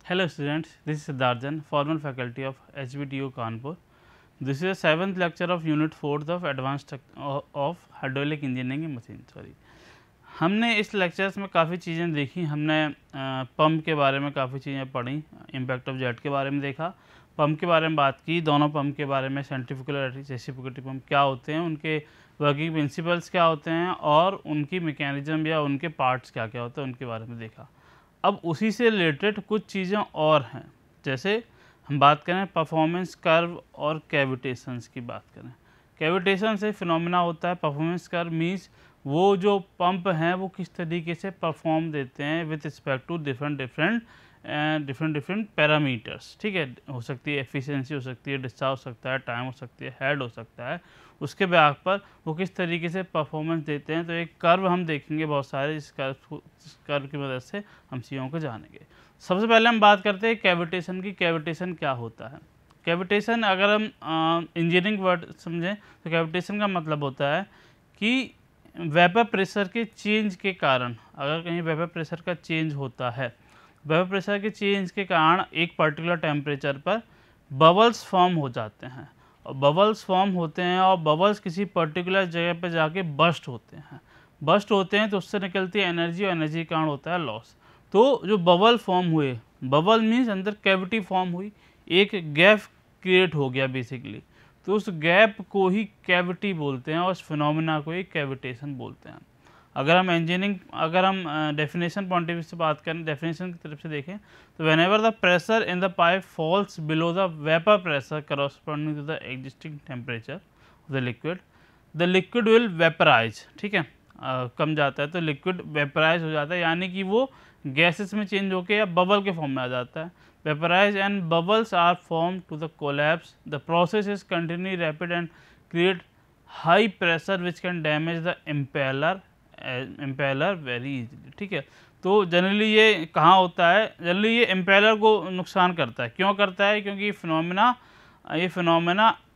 Hello students, this is Siddharthan, former faculty of HBTU Kanpur. This is the 7th lecture of Unit 4th of Advanced of Hydraulic Engineering Machine. हमने इस lectures में काफ़ी चीज़ें देखी। हमने pump के बारे में काफ़ी चीज़ें पढ़ी, इम्पैक्ट ऑफ जेट के बारे में देखा, पंप के बारे में बात की, दोनों पंप के बारे में सेंट्रीफ्यूगल रेसिप्रोकेटिंग पंप क्या होते हैं, उनके वर्किंग प्रिंसिपल्स क्या होते हैं और उनकी मैकेनिज्म या उनके पार्ट्स क्या क्या होते हैं उनके बारे में देखा। अब उसी से रिलेटेड कुछ चीज़ें और हैं, जैसे हम बात करें परफॉर्मेंस कर्व और कैविटेशंस की बात करें। कैविटेशन से फिनोमेना होता है, परफॉर्मेंस कर्व मीन्स वो जो पंप हैं वो किस तरीके से परफॉर्म देते हैं with respect to different parameters. ठीक है, हो सकती है एफिशिएंसी, हो सकती है डिस्चार्ज, हो सकता है टाइम, हो सकती है हेड, हो सकता है उसके ब्याग पर वो किस तरीके से परफॉर्मेंस देते हैं। तो एक कर्व हम देखेंगे बहुत सारे, इस कर्व की मदद से हम चीज़ों को जानेंगे। सबसे पहले हम बात करते हैं कैविटेशन की। कैविटेशन क्या होता है? कैविटेशन अगर हम इंजीनियरिंग वर्ड समझें तो कैविटेशन का मतलब होता है कि वेपर प्रेशर के चेंज के कारण, अगर कहीं वेपर प्रेशर का चेंज होता है, वेपर प्रेशर के चेंज के कारण एक पर्टिकुलर टेम्परेचर पर बबल्स फॉर्म हो जाते हैं और बबल्स फॉर्म होते हैं और बबल्स किसी पर्टिकुलर जगह पर जाके बस्ट होते हैं तो उससे निकलती है एनर्जी और एनर्जी के कारण होता है लॉस। तो जो बबल फॉर्म हुए, बबल मीन्स अंदर कैविटी फॉर्म हुई, एक गैप क्रिएट हो गया बेसिकली, तो उस गैप को ही कैविटी बोलते हैं और उस फिनोमेना को ही कैविटेशन बोलते हैं। अगर हम डेफिनेशन पॉइंट ऑफ व्यू से बात करें, डेफिनेशन की तरफ से देखें तो whenever the pressure in the pipe falls below the vapour pressure corresponding to the existing temperature of the liquid will vaporise. ठीक है, कम जाता है तो लिक्विड वेपराइज हो जाता है, यानी कि वो गैसेस में चेंज होकर या बबल के फॉर्म में आ जाता है। Vaporise and bubbles are form to the collapse. The process is continue rapid and create high pressure which can damage the impeller very easily. ठीक है, तो जनरली ये कहाँ होता है? जनरली ये इम्पेलर को नुकसान करता है। क्यों करता है? क्योंकि ये फिनोमेना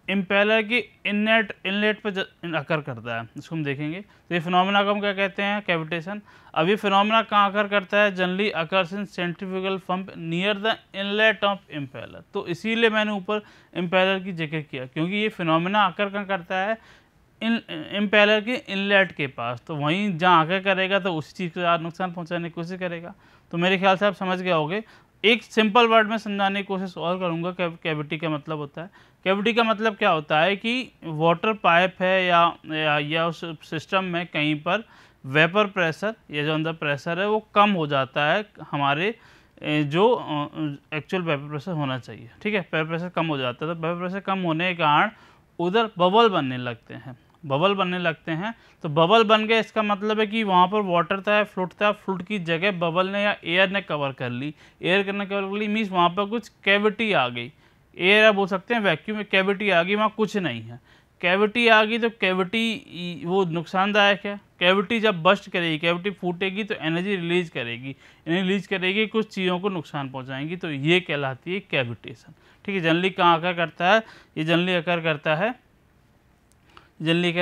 इम्पेलर की इनलेट पर अकर करता है। इसको हम देखेंगे। तो ये फिनोमेना को हम क्या कहते हैं? कैविटेशन। अब ये फिनोमेना कहाँ अकर करता है? Generally occurs in centrifugal pump near the inlet of impeller. तो इसीलिए मैंने ऊपर इम्पेलर की जिक्र किया, क्योंकि ये फिनोमेना अकर कहाँ करता है? इम्पेलर के इनलेट के पास। तो वहीं जहाँ आकर करेगा तो उसी चीज़ को नुकसान पहुँचाने की कोशिश करेगा। तो मेरे ख्याल से आप समझ गए होंगे। एक सिंपल वर्ड में समझाने की कोशिश और करूँगा। कैविटी का मतलब होता है, कैविटी का मतलब क्या होता है कि वाटर पाइप है या उस सिस्टम में कहीं पर वेपर प्रेशर या जो अंदर प्रेशर है वो कम हो जाता है हमारे जो एक्चुअल वेपर प्रेशर होना चाहिए। ठीक है, वेपर प्रेशर कम हो जाता है, तो वेपर प्रेशर कम होने के कारण उधर बबल बनने लगते हैं। तो बबल बन गए, इसका मतलब है कि वहाँ पर वाटर था, फ्लूट की जगह बबल ने या एयर ने कवर कर ली। मीन्स वहाँ पर कुछ कैविटी आ गई। एयर आप बोल सकते हैं वैक्यूम में कैविटी आ गई, वहाँ कुछ नहीं है। कैविटी आ गई तो कैविटी वो नुकसानदायक है। कैविटी जब बस्ट करेगी, कैविटी फूटेगी तो एनर्जी रिलीज करेगी, कुछ चीज़ों को नुकसान पहुँचाएंगी, तो ये कहलाती है कैविटेशन। ठीक है, जनरली कहाँ अकर करता है? ये जनरली अकर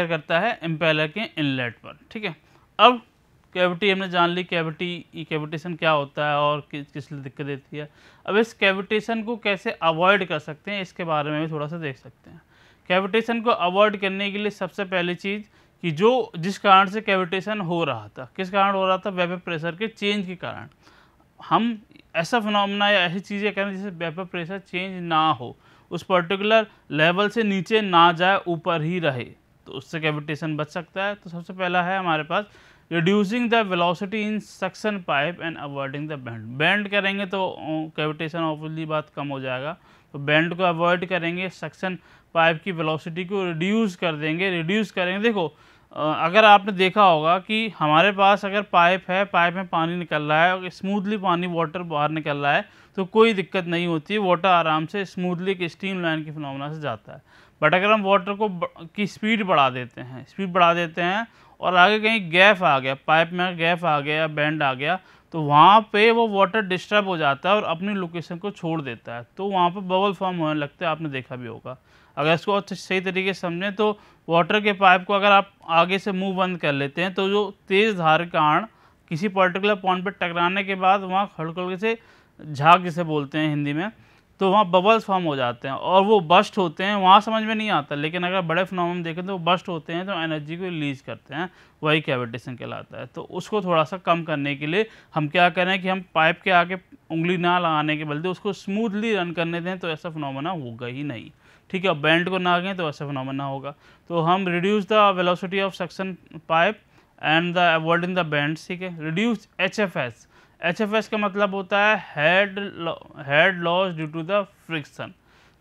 करता है इम्पेलर के इनलेट पर। ठीक है, अब कैविटी हमने जान ली, कैविटेशन क्या होता है और किस लिए दिक्कत देती है। अब इस कैविटेशन को कैसे अवॉइड कर सकते हैं, इसके बारे में भी थोड़ा सा देख सकते हैं। कैविटेशन को अवॉइड करने के लिए सबसे पहली चीज़ कि जिस कारण से कैविटेशन हो रहा था, किस कारण हो रहा था? वेपर प्रेशर के चेंज के कारण। हम ऐसा फिनोमेना या ऐसी चीज़ें करें जिससे वेपर प्रेशर चेंज ना हो, उस पर्टिकुलर लेवल से नीचे ना जाए, ऊपर ही रहे, तो उससे कैविटेशन बच सकता है। तो सबसे पहला है हमारे पास reducing the velocity in suction pipe and avoiding the bend करेंगे तो कैविटेशन ऑब्वियसली बात कम हो जाएगा। तो बेंड को अवॉइड करेंगे, सक्शन पाइप की वेलोसिटी को रिड्यूस करेंगे। देखो, अगर आपने देखा होगा कि हमारे पास अगर पाइप है, पाइप में पानी निकल रहा है और स्मूथली वाटर बाहर निकल रहा है तो कोई दिक्कत नहीं होती, वाटर आराम से स्मूथली एक स्ट्रीम लाइन के फिनोमेना से जाता है। बट अगर हम वाटर की स्पीड बढ़ा देते हैं और आगे कहीं गैप आ गया, पाइप में गैप आ गया या बेंड आ गया, तो वहाँ पे वो वाटर डिस्टर्ब हो जाता है और अपनी लोकेशन को छोड़ देता है, तो वहाँ पर बबल फॉर्म होने लगते हैं। आपने देखा भी होगा। अगर इसको सही तरीके से समझें तो वाटर के पाइप को अगर आप आगे से मुंह बंद कर लेते हैं तो जो तेज़ धार के कारण किसी पर्टिकुलर पॉइंट पर टकराने के बाद वहाँ हल्के से झाग जिसे बोलते हैं हिंदी में, तो वहाँ बबल्स फॉर्म हो जाते हैं और वो बस्ट होते हैं, वहाँ समझ में नहीं आता, लेकिन अगर बड़े फिनोमेना देखें तो वो बस्ट होते हैं, तो एनर्जी को रिलीज करते हैं, वही कैविटेशन कहलाता है। तो उसको थोड़ा सा कम करने के लिए हम क्या करें कि हम पाइप के आगे उंगली ना लगाने के बदले उसको स्मूथली रन करने दें, तो ऐसा फिनोमेना होगा ही नहीं, ठीक है। बेंड को ना गए तो ऐसा फिनोमेना होगा। तो हम reduce the velocity of suction pipe and the avoiding the bends, ठीक है। रिड्यूस HFS, HFS का मतलब होता है head loss due to the friction,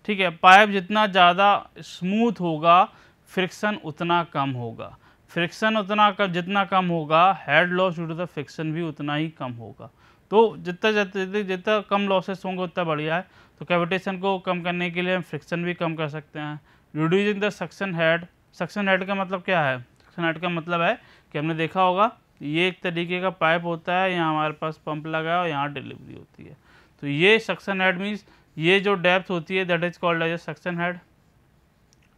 ठीक है। पाइप जितना ज़्यादा स्मूथ होगा फ्रिक्शन उतना कम होगा, फ्रिक्शन जितना कम होगा head loss due to the friction भी उतना ही कम होगा। तो जितना कम लॉसेस होंगे उतना बढ़िया है। तो कैविटेशन को कम करने के लिए हम फ्रिक्शन भी कम कर सकते हैं। Reducing the suction head, suction head का मतलब क्या है? सक्शन हेड का मतलब है कि हमने देखा होगा ये एक तरीके का पाइप होता है, यहाँ हमारे पास पंप लगा है और यहाँ डिलीवरी होती है। तो ये सक्शन हेड मीन्स ये जो डेप्थ होती है that is called as a suction head,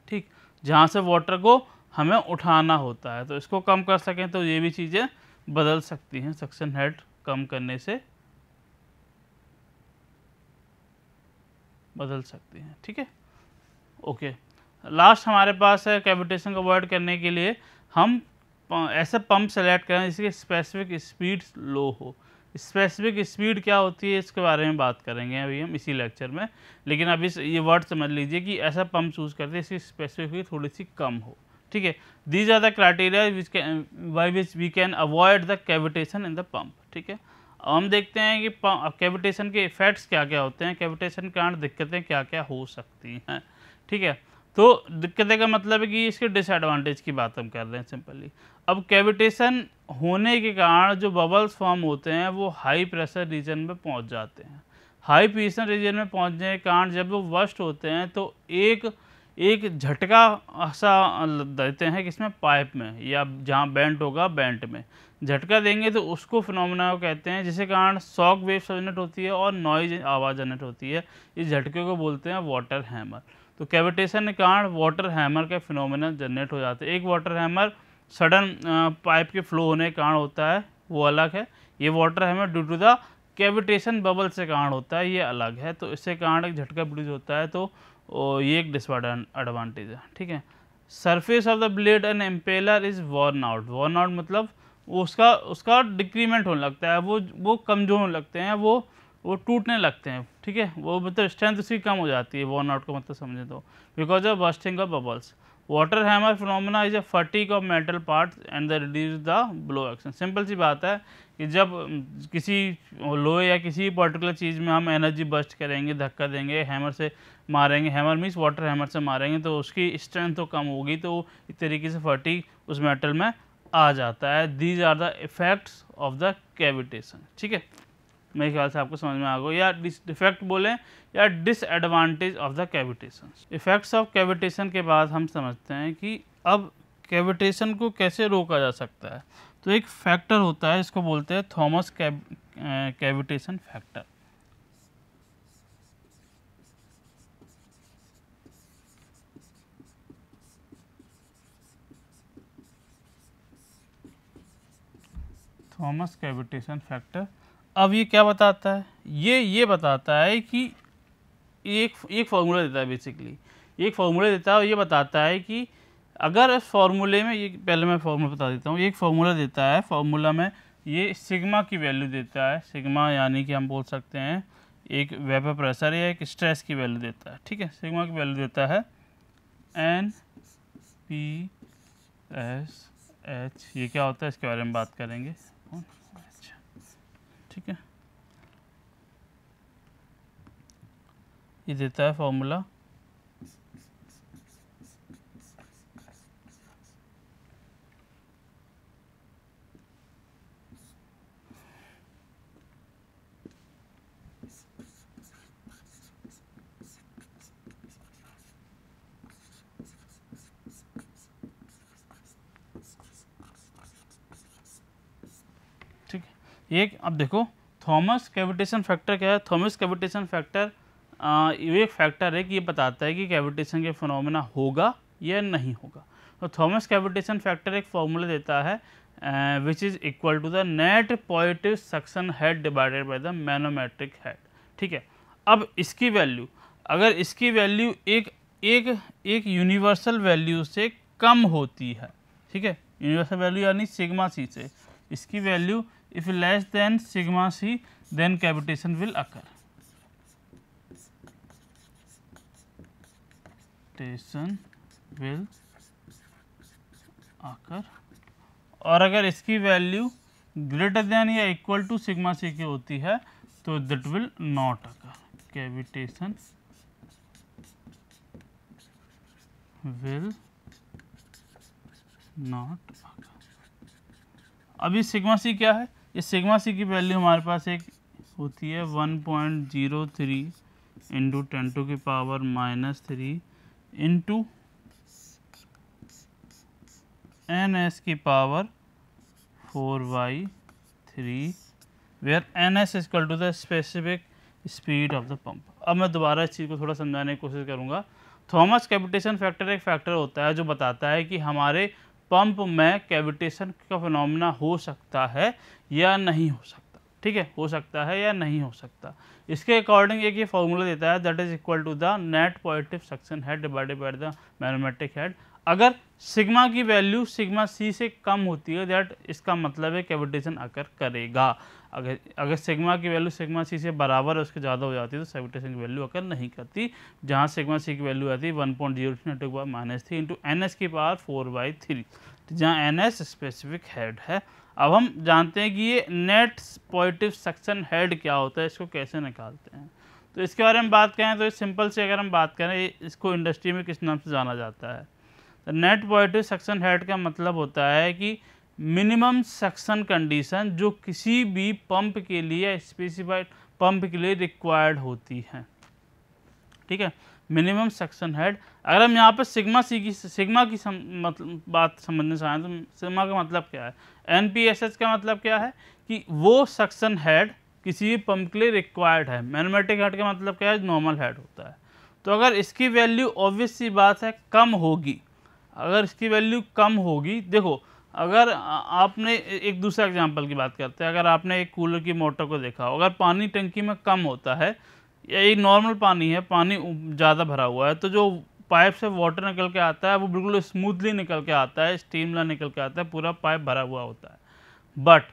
ठीक, जहाँ से वाटर को हमें उठाना होता है। तो इसको कम कर सकें तो ये भी चीज़ें बदल सकती हैं, सक्शन हेड कम करने से बदल सकती हैं, ठीक है। ओके, लास्ट हमारे पास है कैविटेशन को अवॉइड करने के लिए हम ऐसे पंप सेलेक्ट करें जिसकी स्पेसिफिक स्पीड लो हो। स्पेसिफिक स्पीड क्या होती है इसके बारे में बात करेंगे अभी हम इसी लेक्चर में, लेकिन अभी ये वर्ड समझ लीजिए कि ऐसा पंप चूज़ करते हैं इसकी स्पेसिफिक थोड़ी सी कम हो, ठीक है। These are the criteria by which we can avoid the cavitation in the pump, ठीक है। अब हम देखते हैं कि कैविटेशन के इफेक्ट्स क्या क्या होते हैं, कैविटेशन के कारण दिक्कतें क्या क्या हो सकती हैं, ठीक है। तो दिक्कतें का मतलब है कि इसके डिसएडवांटेज की बात हम कर रहे हैं सिंपली। अब कैविटेशन होने के कारण जो बबल्स फॉर्म होते हैं वो हाई प्रेशर रीजन में पहुंच जाते हैं। हाई प्रेशर रीजन में पहुंचने के कारण जब वो बस्ट होते हैं तो एक झटका सा देते हैं किसमें, पाइप में, या जहाँ बेंट होगा बेंट में झटका देंगे तो उसको फिनोमेना कहते हैं, जिसके कारण शॉक वेव जनरेट होती है और नॉइज आवाज़ जनरेट होती है। इस झटके को बोलते हैं वाटर हैमर। तो कैविटेशन के कारण वाटर हैमर के फिनोमेना जनरेट हो जाते हैं। एक वाटर हैमर सडन पाइप के फ्लो होने के कारण होता है, वो अलग है। ये water hammer due to the cavitation bubble से कारण होता है, ये अलग है। तो इससे कारण एक झटका प्रोड्यूस होता है, तो ये एक डिसएडवांटेज है, ठीक है। Surface of the blade and impeller is worn out. Worn out मतलब उसका डिक्रीमेंट होने लगता है, वो कमज़ोर होने लगते हैं, वो टूटने लगते हैं, ठीक है। वो मतलब स्ट्रेंथ उसकी कम हो जाती है, वॉर्न आउट का मतलब समझे तो, because of bursting of bubbles. Water hammer phenomena is a fatigue of metal parts and the reduce the blow action. Simple सी बात है कि जब किसी लोहे या किसी पर्टिकुलर चीज़ में हम एनर्जी बर्स्ट करेंगे, धक्का देंगे, हैमर से मारेंगे, हैमर मीन्स वाटर हैमर से मारेंगे, तो उसकी स्ट्रेंथ तो कम होगी, तो इस तरीके से फटीग उस मेटल में आ जाता है। These are the effects of the cavitation, ठीक है। मेरे ख्याल से आपको समझ में आ गया, या डिफेक्ट बोलें या disadvantage of the cavitation. Effects of cavitation के बाद हम समझते हैं कि अब कैविटेशन को कैसे रोका जा सकता है। तो एक फैक्टर होता है, इसको बोलते हैं Thomas cavitation factor. Thomas cavitation factor. अब ये क्या बताता है, ये बताता है कि एक फार्मूला देता है, बेसिकली एक फार्मूला देता है और ये बताता है कि अगर इस फार्मूले में, ये पहले मैं फार्मूला बता देता हूँ, एक फार्मूला देता है, फार्मूला में ये सिग्मा की वैल्यू देता है। सिग्मा यानी कि हम बोल सकते हैं एक वेपर प्रेशर या एक स्ट्रेस की वैल्यू देता है, ठीक है। सिग्मा की वैल्यू देता है NPSH। ये क्या होता है इसके बारे में बात करेंगे, ठीक है। ये देता है फॉर्मूला ठीक है। एक अब देखो थॉमस कैविटेशन फैक्टर क्या है। थॉमस कैविटेशन फैक्टर ये एक फैक्टर है कि ये बताता है कि कैविटेशन के फिनोमेना होगा या नहीं होगा। तो थॉमस कैविटेशन फैक्टर एक फॉर्मूला देता है which is equal to the net positive suction head divided by the manometric head. ठीक है। अब इसकी वैल्यू, अगर इसकी वैल्यू एक यूनिवर्सल वैल्यू से कम होती है, ठीक है, यूनिवर्सल वैल्यू यानी सिग्मा सी से, इसकी value if less than sigma C then cavitation will occur, cavitation will occur. और अगर इसकी वैल्यू ग्रेटर देन या इक्वल टू सिग्मा सी की होती है तो that will not occur, cavitation will not occur. अभी सिग्मा सी क्या है, इस सिग्मा सी की वैल्यू हमारे पास एक होती है 1.03 इंटू 10⁻³ इंटू ns की power 4/3 where ns is equal to the specific speed of the pump. अब मैं दोबारा इस चीज़ को थोड़ा समझाने की कोशिश करूँगा। थॉमस कैविटेशन फैक्टर एक फैक्टर होता है जो बताता है कि हमारे पंप में कैविटेशन का फिनोमेना हो सकता है या नहीं हो सकता, ठीक है, हो सकता है या नहीं हो सकता। इसके अकॉर्डिंग एक ये फॉर्मूला देता है that is equal to the net positive suction head divided by the magnetic head. अगर सिग्मा की वैल्यू सिग्मा सी से कम होती है दैट इसका मतलब है कैविटेशन अकर करेगा। अगर सिग्मा की वैल्यू सिग्मा सी से बराबर है, उसके ज़्यादा हो जाती है तो कैविटेशन की वैल्यू अकर नहीं करती। जहाँ सिग्मा सी की वैल्यू आती है 1.03 इंटू एन एस की पावर 4/3, जहाँ एन एस स्पेसिफिक हेड है। अब हम जानते हैं कि ये नेट पॉजिटिव सक्शन हेड क्या होता है, इसको कैसे निकालते हैं। तो इसके बारे में बात करें तो सिंपल से अगर हम बात करें, इसको इंडस्ट्री में किस नाम से जाना जाता है, तो नेट पॉजिटिव सक्शन हेड का मतलब होता है कि मिनिमम सक्शन कंडीशन जो किसी भी पंप के लिए स्पेसिफाइड पंप के लिए रिक्वायर्ड होती है, ठीक है, मिनिमम सक्शन हेड। अगर हम यहाँ पे सिग्मा की मतलब बात समझने से आए तो सिग्मा का मतलब क्या है, NPSH का मतलब क्या है कि वो सक्शन हेड किसी भी पंप के लिए रिक्वायर्ड है। मैग्नेटिक हेड का मतलब क्या है, नॉर्मल हेड होता है। तो अगर इसकी वैल्यू ऑब्वियस सी बात है कम होगी, अगर इसकी वैल्यू कम होगी, देखो अगर आपने एक दूसरा एग्जांपल की बात करते हैं, अगर आपने एक कूलर की मोटर को देखा हो, अगर पानी टंकी में कम होता है या एक नॉर्मल पानी है, पानी ज़्यादा भरा हुआ है, तो जो पाइप से वाटर निकल के आता है वो बिल्कुल स्मूथली निकल के आता है, स्टीमला निकल के आता है, पूरा पाइप भरा हुआ होता है। बट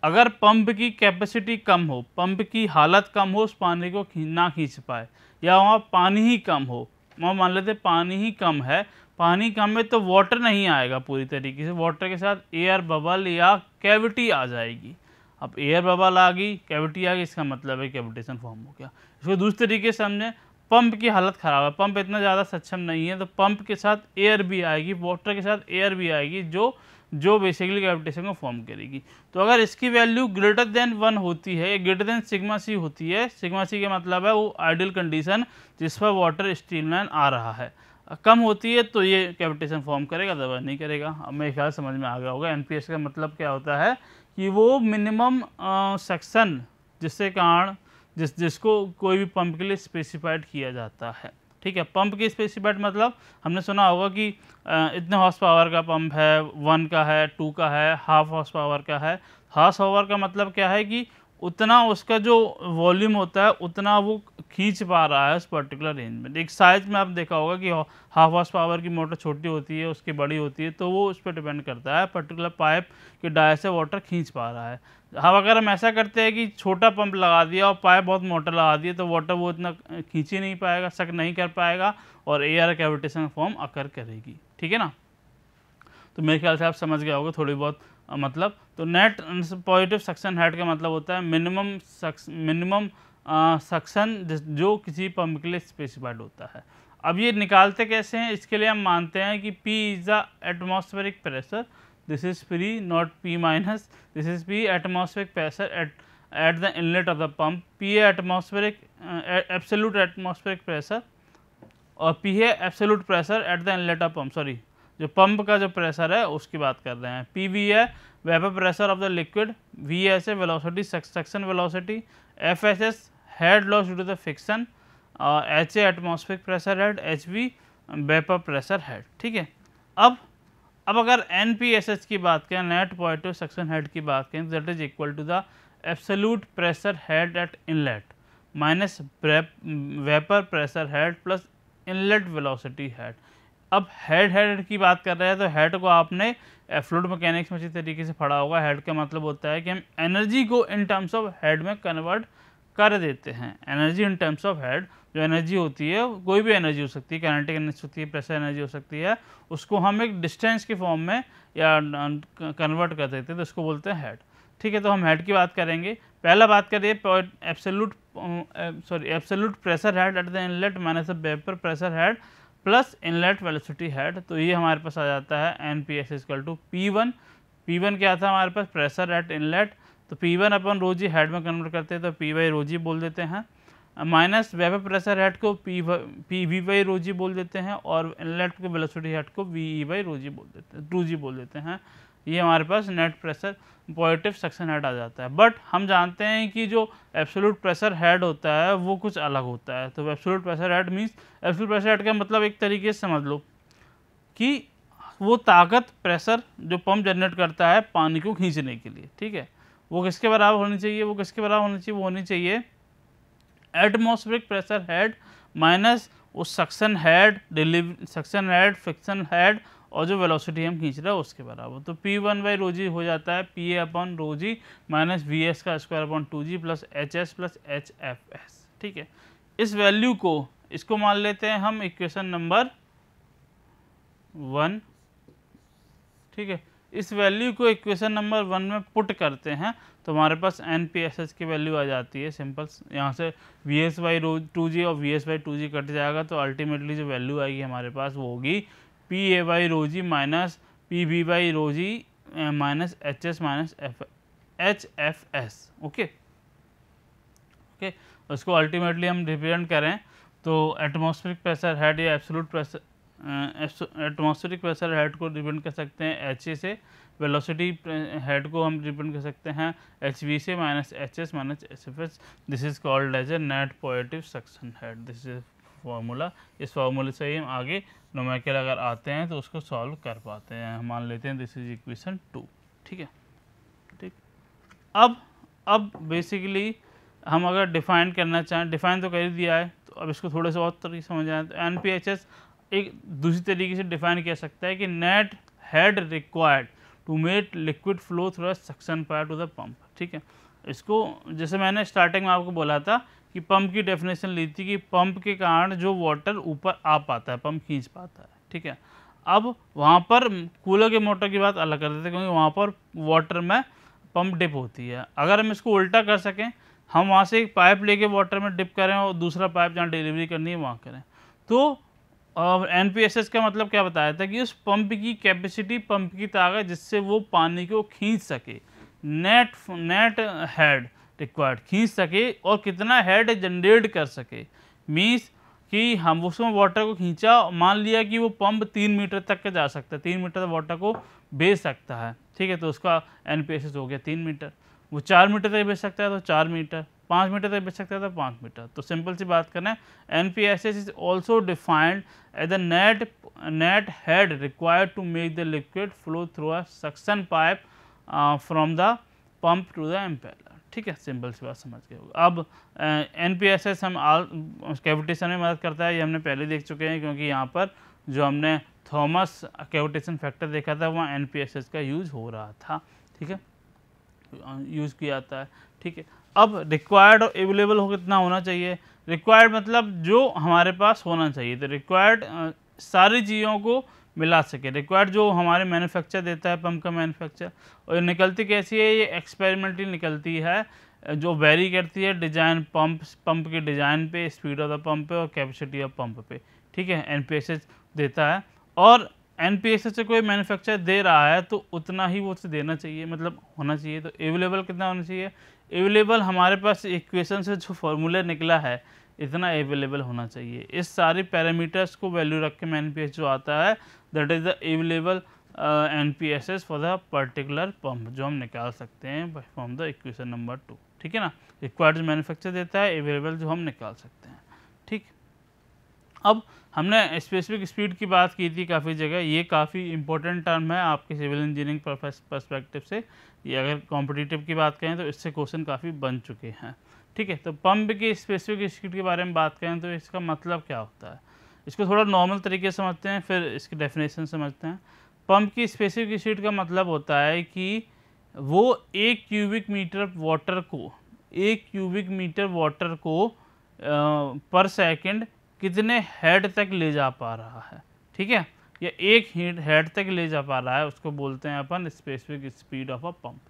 अगर पंप की कैपेसिटी कम हो, पंप की हालत कम हो, उस पानी को ना खींच पाए, या वहाँ पानी ही कम हो, वहाँ मान लेते पानी ही कम है, पानी कम है तो वाटर नहीं आएगा पूरी तरीके से, वाटर के साथ एयर बबल या कैविटी आ जाएगी। अब एयर बबल आ गई, कैविटी आ गई, इसका मतलब है कैविटेशन फॉर्म हो गया। इसको दूसरे तरीके से समझें, पंप की हालत ख़राब है, पंप इतना ज़्यादा सक्षम नहीं है, तो पंप के साथ एयर भी आएगी, वाटर के साथ एयर भी आएगी, जो बेसिकली कैविटेशन को फॉर्म करेगी। तो अगर इसकी वैल्यू ग्रेटर देन 1 होती है, ग्रेटर देन सिग्मा सी होती है, सिग्मा सी का मतलब है वो आइडियल कंडीशन जिस पर वाटर स्ट्रीमलाइन आ रहा है, कम होती है तो ये कैविटेशन फॉर्म करेगा, अदरवाइज नहीं करेगा। अब मेरे ख्याल समझ में आ गया होगा NPS का मतलब क्या होता है कि वो मिनिमम सेक्शन जिससे कारण जिसको कोई भी पंप के लिए स्पेसिफाइड किया जाता है, ठीक है। पंप की स्पेसिफाइड मतलब हमने सुना होगा कि इतने हॉर्स पावर का पंप है, 1 का है, 2 का है, हाफ हॉर्स पावर का है। हाफ पावर का मतलब क्या है कि उतना उसका जो वॉल्यूम होता है उतना वो खींच पा रहा है उस पर्टिकुलर रेंज में। एक साइज में आपने देखा होगा कि हाफ हॉर्स पावर की मोटर छोटी होती है, उसकी बड़ी होती है, तो वो उस पर डिपेंड करता है पर्टिकुलर पाइप के डाय से वाटर खींच पा रहा है। हाँ, अगर हम ऐसा करते हैं कि छोटा पंप लगा दिया और पाइप बहुत मोटा लगा दिया तो वाटर वो इतना खींच ही नहीं पाएगा, सक नहीं कर पाएगा और एयर कैविटेशन फॉर्म अकर करेगी, ठीक है ना। तो मेरे ख्याल से आप समझ गए होगे थोड़ी बहुत मतलब। तो नेट पॉजिटिव सक्शन हेड का मतलब होता है मिनिमम सक्शन जो किसी पंप के लिए स्पेसिफाइड होता है। अब ये निकालते कैसे हैं, इसके लिए हम मानते हैं कि P is the atmospheric pressure, this is P not P minus, this is P atmospheric pressure at the inlet of the pump. P है एटमॉस्फेरिक एब्सोल्यूट एटमॉस्फेरिक प्रेशर और P है absolute pressure at the inlet of pump, sorry जो pump का जो pressure है उसकी बात कर रहे हैं। PV है vapour pressure of the liquid, VS है velocity suction velocity, FSS head loss due to the friction, HA atmospheric pressure head, HV vapour pressure head, ठीक है। अब अगर NPSH की बात करें, नेट पॉजिटिव सक्शन हेड की बात करें, that is equal to the absolute pressure head at inlet. Minus vapour pressure head plus inlet velocity head. अब हेड की बात कर रहे हैं तो हेड को आपने फ्लूइड मैकेनिक्स में अच्छी तरीके से पढ़ा होगा। हेड का मतलब होता है कि हम एनर्जी को इन टर्म्स ऑफ हेड में कन्वर्ट कर देते हैं। Energy in terms of head, जो एनर्जी होती है कोई भी एनर्जी हो सकती है, काइनेटिक एनर्जी होती है, प्रेशर एनर्जी हो सकती है, उसको हम एक डिस्टेंस के फॉर्म में या कन्वर्ट कर देते हैं, तो उसको बोलते हैं हेड। ठीक है, तो हम हेड की बात करेंगे। पहला बात करिए absolute pressure head at the inlet minus vapour pressure head plus inlet velocity head. तो ये हमारे पास आ जाता है NPS equal to P1। P1 क्या था हमारे पास, प्रेशर एट इनलेट, तो P1 अपन रो जी हेड में कन्वर्ट करते हैं तो P बाई रो जी बोल देते हैं, माइनस वेपर प्रेशर हेड को PV बाई रो जी बोल देते हैं, और इनलेट को वेलोसिटी हेड को VE बाई रो जी बोल देते हैं, 2G बोल देते हैं। ये हमारे पास net pressure positive suction head आ जाता है। बट हम जानते हैं कि जो एब्सोल्यूट प्रेशर हेड होता है वो कुछ अलग होता है। तो absolute pressure head means, absolute pressure head का मतलब एक तरीके से समझ लो कि वो ताकत, प्रेशर जो पंप जनरेट करता है पानी को खींचने के लिए, ठीक है, वो किसके बराबर होनी चाहिए, वो किसके बराबर होनी चाहिए, वो होनी चाहिए एटमॉस्फेरिक प्रेशर हेड माइनस उस सक्शन हेड, फ्रिक्शन हेड और जो वेलोसिटी हम खींच रहे हैं उसके बराबर। तो P1 बाई रो जी हो जाता है PA upon rho g minus VS का square upon 2G plus HS plus HFS। ठीक है, इस वैल्यू को, इसको मान लेते हैं हम इक्वेशन नंबर 1। ठीक है, इस वैल्यू को इक्वेशन नंबर 1 में पुट करते हैं तो हमारे पास NPSS की वैल्यू आ जाती है सिंपल। यहाँ से VS बाई रो 2G और VS बाई 2G कट जाएगा, तो अल्टीमेटली जो वैल्यू आएगी हमारे पास वो होगी PA by rho g minus PB by rho g minus HS minus HFS। Okay okay, उसको अल्टीमेटली हम रिप्रेजेंट करें तो एटमॉस्फेरिक प्रेशर हेड या absolute pressure, atmospheric pressure head को रिप्रेजेंट कर सकते हैं HA से, वेलोसिटी हेड को हम रिप्रेजेंट कर सकते हैं HV से minus HS minus HFS। This is called as a net positive suction head. This is formula. इस फार्मूले से ही हम आगे न्यूमेरिकल अगर आते हैं तो उसको सॉल्व कर पाते हैं। हम मान लेते हैं दिस इज इक्वेशन 2। ठीक है, ठीक। अब बेसिकली हम अगर डिफाइन करना चाहें, डिफाइन तो कर ही दिया है, तो अब इसको थोड़े से और तरीके समझ आए तो NPHS एक दूसरी तरीके से डिफाइन किया सकता है कि net head required to make liquid flow through suction pipe to the pump. ठीक है, इसको जैसे मैंने स्टार्टिंग में आपको बोला था कि पंप की डेफिनेशन ली थी कि पंप के कारण जो वाटर ऊपर आ पाता है, पंप खींच पाता है। ठीक है, अब वहाँ पर कूलर के मोटर की बात अलग कर देते हैं, क्योंकि वहाँ पर वाटर में पंप डिप होती है। अगर हम इसको उल्टा कर सकें, हम वहाँ से एक पाइप लेके वाटर में डिप करें और दूसरा पाइप जहाँ डिलीवरी करनी है वहाँ करें, तो NPSS का मतलब क्या बताया था कि उस पंप की कैपेसिटी, पंप की ताकत जिससे वो पानी को खींच सके, नेट हेड रिक्वायर्ड खींच सके और कितना हेड जनरेट कर सके। मीन्स कि हम उसमें वाटर को खींचा, मान लिया कि वो पंप 3 मीटर तक का जा सकता है, 3 मीटर तक वाटर को भेज सकता है। ठीक है, तो उसका NPSS हो गया 3 मीटर। वो 4 मीटर तक भेज सकता है तो 4 मीटर, 5 मीटर तक भेज सकता है तो 5 मीटर। तो सिंपल सी बात करें, NPSS is also defined as the net head required to make the liquid flow through a suction pipe from the pump to the impeller. ठीक है, सिंपल सी बात समझ गए होगा। अब NPSS हम कैविटेशन में मदद करता है, ये हमने पहले देख चुके हैं, क्योंकि यहाँ पर जो हमने थॉमस कैविटेशन फैक्टर देखा था वहाँ NPSS का यूज़ हो रहा था। ठीक है, यूज़ किया जाता है। ठीक है, अब रिक्वायर्ड और अवेलेबल हो कितना होना चाहिए। रिक्वायर्ड मतलब जो हमारे पास होना चाहिए, तो रिक्वायर्ड सारी चीज़ों को मिला सके। रिक्वायर्ड जो हमारे मैन्युफैक्चर देता है, पंप का मैन्युफैक्चर, और ये निकलती कैसी है, ये एक्सपेरिमेंटली निकलती है, जो वेरी करती है डिज़ाइन पंप के डिज़ाइन पे, स्पीड ऑफ द पंप पे और कैपेसिटी ऑफ पंप पे। ठीक है, NPSS देता है, और NPSS से कोई मैन्युफैक्चर दे रहा है तो उतना ही वो उसे देना चाहिए, मतलब होना चाहिए। तो अवेलेबल कितना होना चाहिए, अवेलेबल हमारे पास इक्वेशन से जो फॉर्मूला निकला है इतना अवेलेबल होना चाहिए। इस सारे पैरामीटर्स को वैल्यू रख के NPSS जो आता है, that is the available NPSS for the particular pump, जो हम निकाल सकते हैं फ्रॉम द इक्वेशन नंबर 2। ठीक है ना, रिक्वायर्ड जो मैन्युफैक्चर देता है, अवेलेबल जो हम निकाल सकते हैं। ठीक, अब हमने स्पेसिफिक स्पीड की बात की थी काफ़ी जगह, ये काफ़ी इंपॉर्टेंट टर्म है आपके सिविल इंजीनियरिंग पर्सपेक्टिव से। ये अगर कॉम्पिटिटिव की बात करें तो इससे क्वेश्चन काफ़ी बन चुके हैं। ठीक ठीक है। तो पंप की स्पेसिफिक स्पीड के बारे में बात करें तो इसका मतलब क्या होता है, इसको थोड़ा नॉर्मल तरीके से समझते हैं, फिर इसकी डेफिनेशन समझते हैं। पंप की स्पेसिफिक स्पीड का मतलब होता है कि वो 1 क्यूबिक मीटर वाटर को पर सेकंड कितने हेड तक ले जा पा रहा है, ठीक है, या 1 हेड तक ले जा पा रहा है, उसको बोलते हैं अपन specific speed of a pump.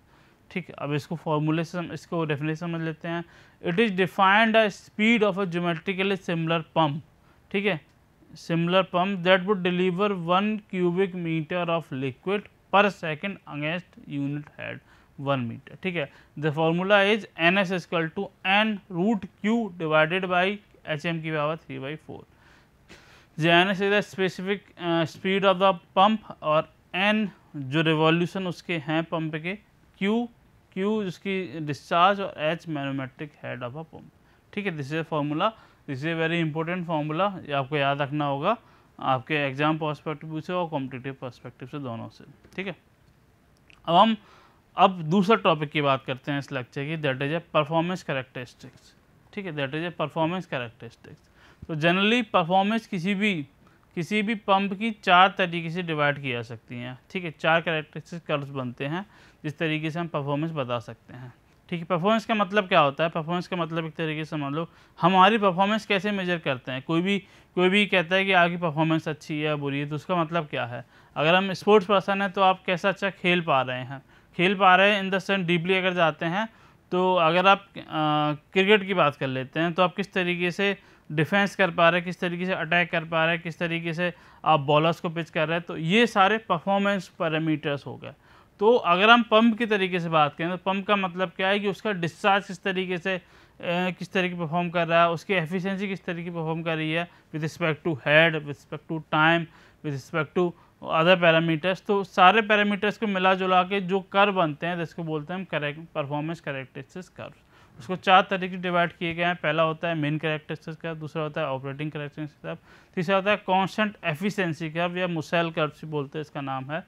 ठीक है, अब इसको फॉर्मूले से इसको डेफिनेशन समझ लेते हैं। It is defined the speed of a geometrically similar pump, ठीक है, similar pump that would deliver 1 cubic metre of liquid per second against unit head 1 metre, ठीक है। The formula is NS equal to n√Q divided by HM की power 3/4। NS is the specific speed of the pump और n जो revolution उसके हैं pump के, Q उसकी discharge और H manometric head of a pump, ठीक है। This is formula, this is a very important formula, ये आपको याद रखना होगा आपके एग्जाम पर्सपेक्टिव से और कॉम्पिटिटिव पर्सपेक्टिव से, दोनों से, ठीक है। अब दूसरा टॉपिक की बात करते हैं इस लेक्चर की, that is a performance characteristics, ठीक है, that is a performance characteristics. तो जनरली परफॉर्मेंस किसी भी पंप की 4 तरीके से डिवाइड की जा सकती हैं, ठीक है। 4 कैरेक्टरिस्टिक कर्व्स बनते हैं जिस तरीके से हम परफॉर्मेंस बता सकते हैं, ठीक है। परफॉर्मेंस का मतलब क्या होता है, परफॉर्मेंस का मतलब एक तरीके से मान लो हमारी परफॉर्मेंस कैसे मेजर करते हैं। कोई भी कहता है कि आपकी परफॉर्मेंस अच्छी है या बुरी है, तो उसका मतलब क्या है। अगर हम स्पोर्ट्स पर्सन हैं तो आप कैसा अच्छा खेल पा रहे हैं इन द सेंस डीपली अगर जाते हैं तो अगर आप क्रिकेट की बात कर लेते हैं तो आप किस तरीके से डिफेंस कर पा रहे हैं, किस तरीके से अटैक कर पा रहे हैं, किस तरीके से आप बॉलर्स को पिच कर रहे हैं, तो ये सारे परफॉर्मेंस पैरामीटर्स हो गए। तो अगर हम पंप की तरीके से बात करें तो पंप का मतलब क्या है कि उसका डिस्चार्ज किस तरीके से किस तरीके परफॉर्म कर रहा है, उसकी एफिशिएंसी किस तरीके परफॉर्म कर रही है with respect to head, with respect to time, with respect to other parameters. तो सारे पैरामीटर्स को मिला जुला के जो कर्व बनते हैं जिसको बोलते हैं हम परफॉर्मेंस कैरेक्टरिस्टिक्स कर्व। उसको 4 तरीके डिवाइड किए गए हैं। पहला होता है मेन कैरेक्टरिस्टिक्स कर्व, दूसरा होता है ऑपरेटिंग कैरेक्टरिस्टिक्स कर्व, तीसरा होता है कांस्टेंट एफिशिएंसी कर्व या मुसेल कर्व भी बोलते हैं, इसका नाम है,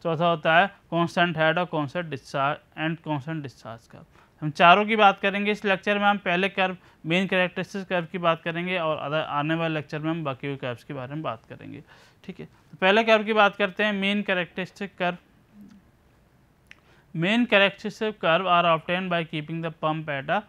चौथा होता है कांस्टेंट हेड और constant discharge and constant discharge curve. हम चारों की बात करेंगे इस लेक्चर में। हम पहले कर्व मेन कैरेक्टरिस्टिक्स कर्व की बात करेंगे और आने वाले लेक्चर में हम बाकी कर्व्स के बारे में बात करेंगे, ठीक है। तो पहले कर्व की बात करते हैं, main characteristic curve. Main characteristic curve are obtained by keeping the pump at a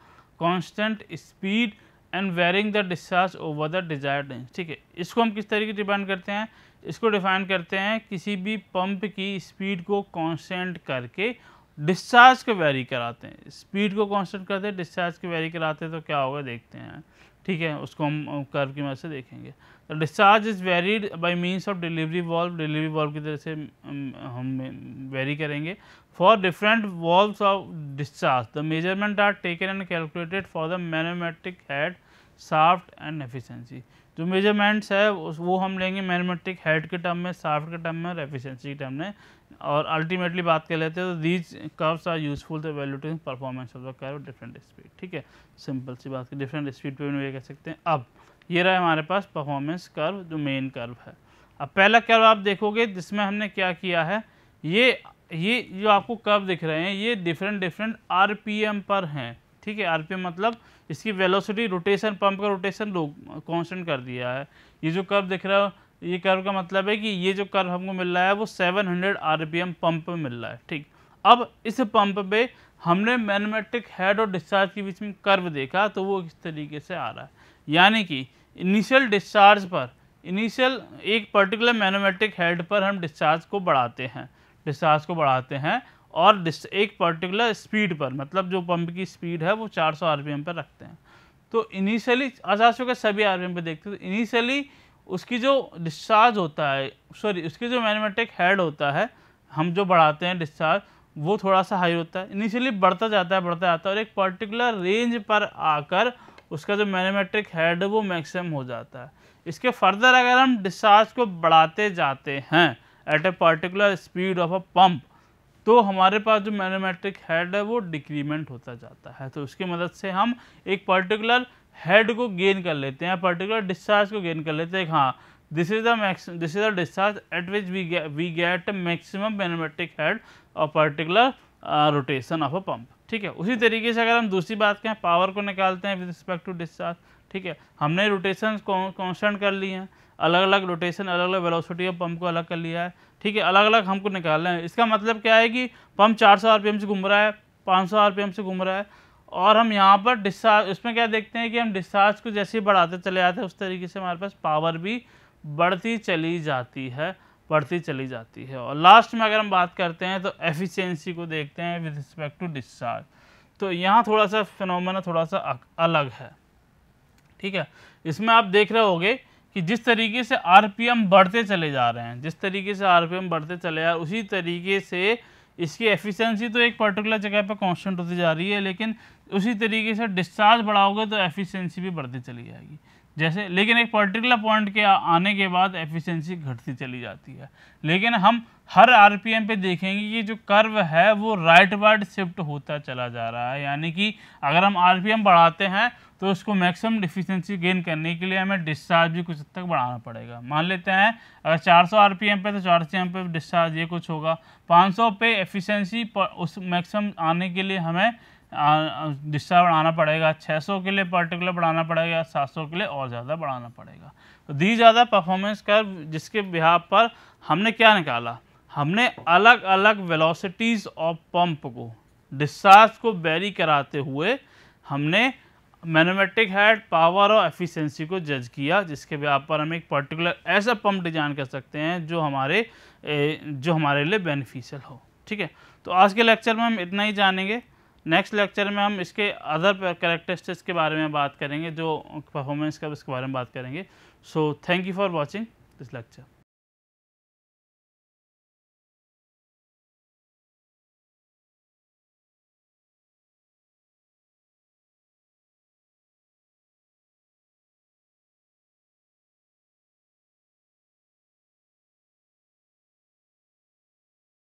constant speed and varying the discharge over the desired range, ठीक है। इसको हम किस तरीके से डिफाइन करते हैं, इसको डिफाइन करते हैं किसी भी पंप की स्पीड को कांस्टेंट करके डिस्चार्ज को वेरी कराते हैं। स्पीड को कांस्टेंट करते हैं, डिस्चार्ज को वेरी कराते हैं, तो क्या होगा देखते हैं, ठीक है। उसको हम कर्व की मदद से देखेंगे। तो discharge is varied by means of delivery valve की तरह से हम वेरी करेंगे for different valves of discharge. The measurement are taken and calculated for the manometric head, shaft and efficiency. जो मेजरमेंट्स है वो हम लेंगे मैनोमेट्रिक हेड के टर्म में, शाफ्ट के टर्म में और एफिशिएंसी के टर्म में, और अल्टीमेटली बात कर लेते हैं तो these curves are useful to evaluating performance of the curve different speed, ठीक है। सिंपल सी बात, डिफरेंट स्पीड पे भी कह सकते हैं। अब ये रहा हमारे पास परफॉर्मेंस कर्व जो मेन कर्व है। अब पहला कर्व आप देखोगे जिसमें हमने क्या किया है, ये जो आपको कर्व दिख रहे हैं ये डिफरेंट RPM पर हैं, ठीक है। RPM मतलब इसकी वेलोसिटी, रोटेशन, पंप का रोटेशन कांस्टेंट कर दिया है। ये जो कर्व दिख रहा है, ये कर्व का मतलब है कि ये जो कर्व हमको मिल रहा है वो 700 RPM पंप पे मिल रहा है, ठीक। अब इस पंप पे हमने मैनोमेट्रिक हेड और डिस्चार्ज के बीच में कर्व देखा तो वो इस तरीके से आ रहा है, यानी कि इनिशियल डिस्चार्ज पर, एक पर्टिकुलर मैनोमेट्रिक हेड पर हम डिस्चार्ज को बढ़ाते हैं और एक पर्टिकुलर स्पीड पर, मतलब जो पंप की स्पीड है वो 400 RPM पर रखते हैं। तो इनिशियली 400 के सभी RPM पे देखते हैं, तो इनिशियली उसकी जो डिस्चार्ज होता है, उसकी जो मैनोमेट्रिक हेड होता है, हम जो बढ़ाते हैं डिस्चार्ज, वो थोड़ा सा हाई होता है। इनिशियली बढ़ता जाता है और एक पर्टिकुलर रेंज पर आकर उसका जो मैनोमेट्रिक हेड है वो मैक्सिमम हो जाता है। इसके फर्दर अगर हम डिस्चार्ज को बढ़ाते जाते हैं at a particular speed of a pump, तो हमारे पास जो मैनोमेट्रिक हेड है वो डिक्रीमेंट होता जाता है। तो उसकी मदद से हम एक पर्टिकुलर हेड को गेन कर लेते हैं, पर्टिकुलर डिस्चार्ज को गेन कर लेते हैं। हाँ, this is the discharge at which we get maximum manometric head और particular rotation of a pump, ठीक है। उसी तरीके से अगर हम दूसरी बात करें, पावर को निकालते हैं विद रिस्पेक्ट टू डिस्चार्ज, ठीक है। हमने रोटेशन कांस्टेंट कर ली हैं, अलग अलग रोटेशन, अलग अलग वेलोसिटी ऑफ पंप को अलग कर लिया है, ठीक है, अलग अलग हमको निकालना है। इसका मतलब क्या है कि पंप 400 आरपीएम से घूम रहा है, 500 आरपीएम से घूम रहा है, और हम यहाँ पर डिस्चार्ज, उसमें क्या देखते हैं कि हम डिस्चार्ज को जैसे ही बढ़ाते चले जाते हैं उस तरीके से हमारे पास पावर भी बढ़ती चली जाती है, बढ़ती चली जाती है। और लास्ट में अगर हम बात करते हैं तो एफिशिएंसी को देखते हैं विद रिस्पेक्ट टू डिस्चार्ज। तो यहाँ थोड़ा सा फिनोमेना थोड़ा सा अलग है, ठीक है। इसमें आप देख रहे होगे कि जिस तरीके से आरपीएम बढ़ते चले जा रहे हैं, जिस तरीके से आरपीएम बढ़ते चले जा रहे हैं, उसी तरीके से इसकी एफिशिएंसी तो एक पर्टिकुलर जगह पर कांस्टेंट होती जा रही है, लेकिन उसी तरीके से डिस्चार्ज बढ़ाओगे तो एफिशिएंसी भी बढ़ती चली जाएगी जैसे, लेकिन एक पर्टिकुलर पॉइंट के आने के बाद एफिशिएंसी घटती चली जाती है। लेकिन हम हर आरपीएम पे देखेंगे कि जो कर्व है वो राइट वर्ड शिफ्ट होता चला जा रहा है, यानी कि अगर हम आरपीएम बढ़ाते हैं तो उसको मैक्सिमम एफिशिएंसी गेन करने के लिए हमें डिस्चार्ज भी कुछ हद तक बढ़ाना पड़ेगा। मान लेते हैं अगर 400 आरपीएम पे तो 400 आरपीएम पे डिस्चार्ज ये कुछ होगा, 500 पे एफिशिएंसी उस मैक्सिमम आने के लिए हमें डिस्चार्ज बढ़ाना पड़ेगा, 600 के लिए पर्टिकुलर बढ़ाना पड़ेगा, 700 के लिए और ज़्यादा बढ़ाना पड़ेगा। तो दी ज़्यादा परफॉर्मेंस कर्व जिसके बिहाफ पर हमने क्या निकाला, हमने अलग अलग वेलोसिटीज़ ऑफ पंप को डिस्चार्ज को वेरी कराते हुए हमने मैथमेटिक हेड, पावर और एफिशिएंसी को जज किया, जिसके बिहाफ पर हम एक पर्टिकुलर ऐसा पंप डिजाइन कर सकते हैं जो हमारे लिए बेनिफिशियल हो, ठीक है। तो आज के लेक्चर में हम इतना ही जानेंगे। नेक्स्ट लेक्चर में हम इसके अदर कैरेक्टरिस्टिक्स के बारे में बात करेंगे, जो परफॉर्मेंस का, इसके बारे में बात करेंगे। So thank you for watching this lecture.